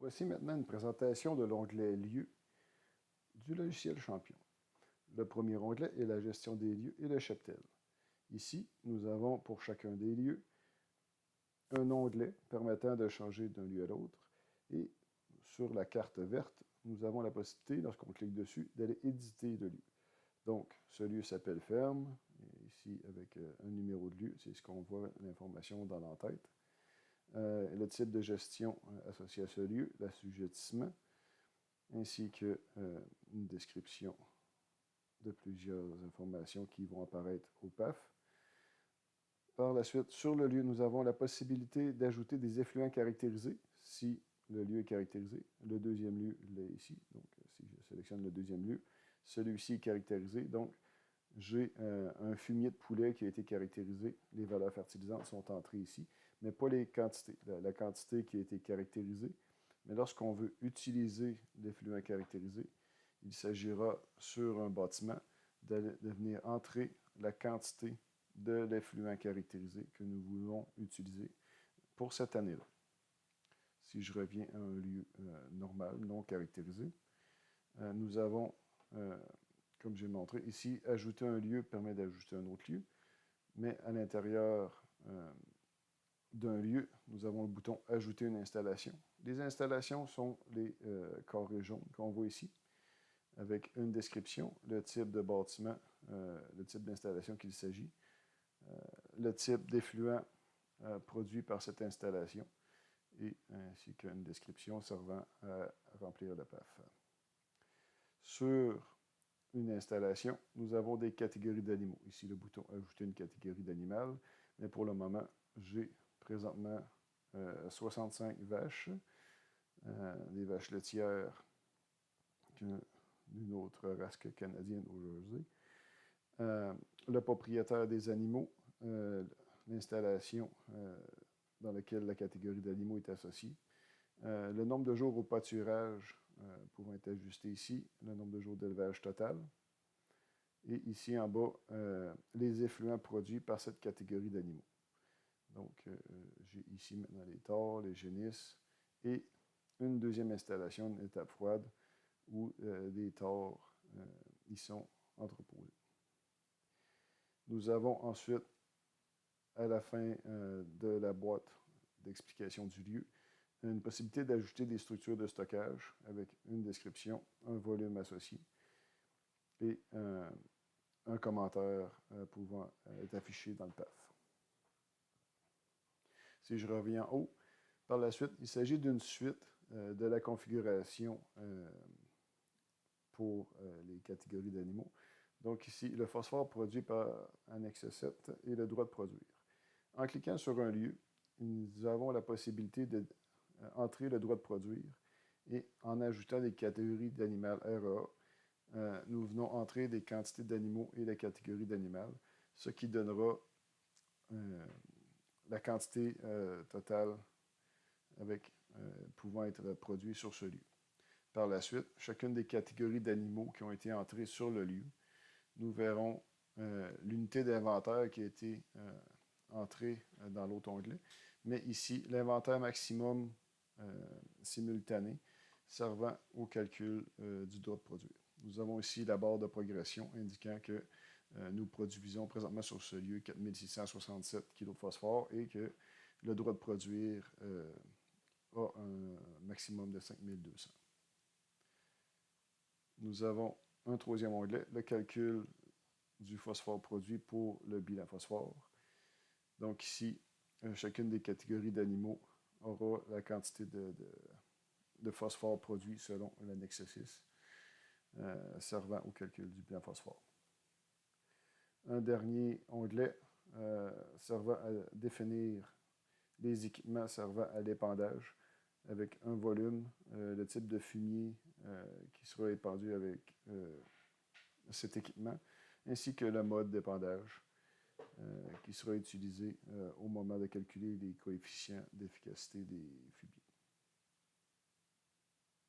Voici maintenant une présentation de l'onglet Lieux du logiciel Champion. Le premier onglet est la gestion des lieux et le cheptel. Ici, nous avons pour chacun des lieux un onglet permettant de changer d'un lieu à l'autre. Et sur la carte verte, nous avons la possibilité, lorsqu'on clique dessus, d'aller éditer le lieu. Donc, ce lieu s'appelle ferme. Et ici, avec un numéro de lieu, c'est ce qu'on voit l'information dans l'entête. Le type de gestion associé à ce lieu, l'assujettissement, ainsi qu'une description de plusieurs informations qui vont apparaître au PAF. Par la suite, sur le lieu, nous avons la possibilité d'ajouter des effluents caractérisés, si le lieu est caractérisé. Le deuxième lieu l'est ici, donc si je sélectionne le deuxième lieu, celui-ci est caractérisé, donc j'ai un fumier de poulet qui a été caractérisé. Les valeurs fertilisantes sont entrées ici, mais pas les quantités. La quantité qui a été caractérisée. Mais lorsqu'on veut utiliser l'effluent caractérisé, il s'agira sur un bâtiment de venir entrer la quantité de l'effluent caractérisé que nous voulons utiliser pour cette année-là. Si je reviens à un lieu normal, non caractérisé, nous avons comme j'ai montré ici, ajouter un lieu permet d'ajouter un autre lieu, mais à l'intérieur d'un lieu, nous avons le bouton « Ajouter une installation ». Les installations sont les carrés jaunes qu'on voit ici, avec une description, le type de bâtiment, le type d'installation qu'il s'agit, le type d'effluent produit par cette installation, et ainsi qu'une description servant à remplir le PAF. Sur une installation, nous avons des catégories d'animaux. Ici, le bouton « Ajouter une catégorie d'animal », mais pour le moment, j'ai présentement 65 vaches, des vaches laitières d'une autre race que canadienne au Jersey. Le propriétaire des animaux, l'installation dans laquelle la catégorie d'animaux est associée. Le nombre de jours au pâturage pouvant être ajusté ici, le nombre de jours d'élevage total. Et ici en bas, les effluents produits par cette catégorie d'animaux. Donc, j'ai ici maintenant les taures, les génisses et une deuxième installation, une étape froide, où des taures y sont entreposés. Nous avons ensuite, à la fin de la boîte d'explication du lieu, une possibilité d'ajouter des structures de stockage avec une description, un volume associé et un commentaire pouvant être affiché dans le PAF. Si je reviens en haut, par la suite, il s'agit d'une suite de la configuration pour les catégories d'animaux. Donc ici, le phosphore produit par annexe 7 et le droit de produire. En cliquant sur un lieu, nous avons la possibilité d'entrer le droit de produire et en ajoutant des catégories d'animal RA, nous venons entrer des quantités d'animaux et la catégorie d'animal, ce qui donnera la quantité totale avec pouvant être produit sur ce lieu. Par la suite, chacune des catégories d'animaux qui ont été entrées sur le lieu, nous verrons l'unité d'inventaire qui a été entrée dans l'autre onglet, mais ici, l'inventaire maximum simultané servant au calcul du droit de produire. Nous avons ici la barre de progression indiquant que nous produisons présentement sur ce lieu 4667 kg de phosphore et que le droit de produire a un maximum de 5200. Nous avons un troisième onglet, le calcul du phosphore produit pour le bilan phosphore. Donc ici, chacune des catégories d'animaux aura la quantité de phosphore produit selon l'annexe 6, servant au calcul du bilan phosphore. Un dernier onglet servant à définir les équipements servant à l'épandage avec un volume, le type de fumier qui sera épandu avec cet équipement, ainsi que le mode d'épandage qui sera utilisé au moment de calculer les coefficients d'efficacité des fumiers.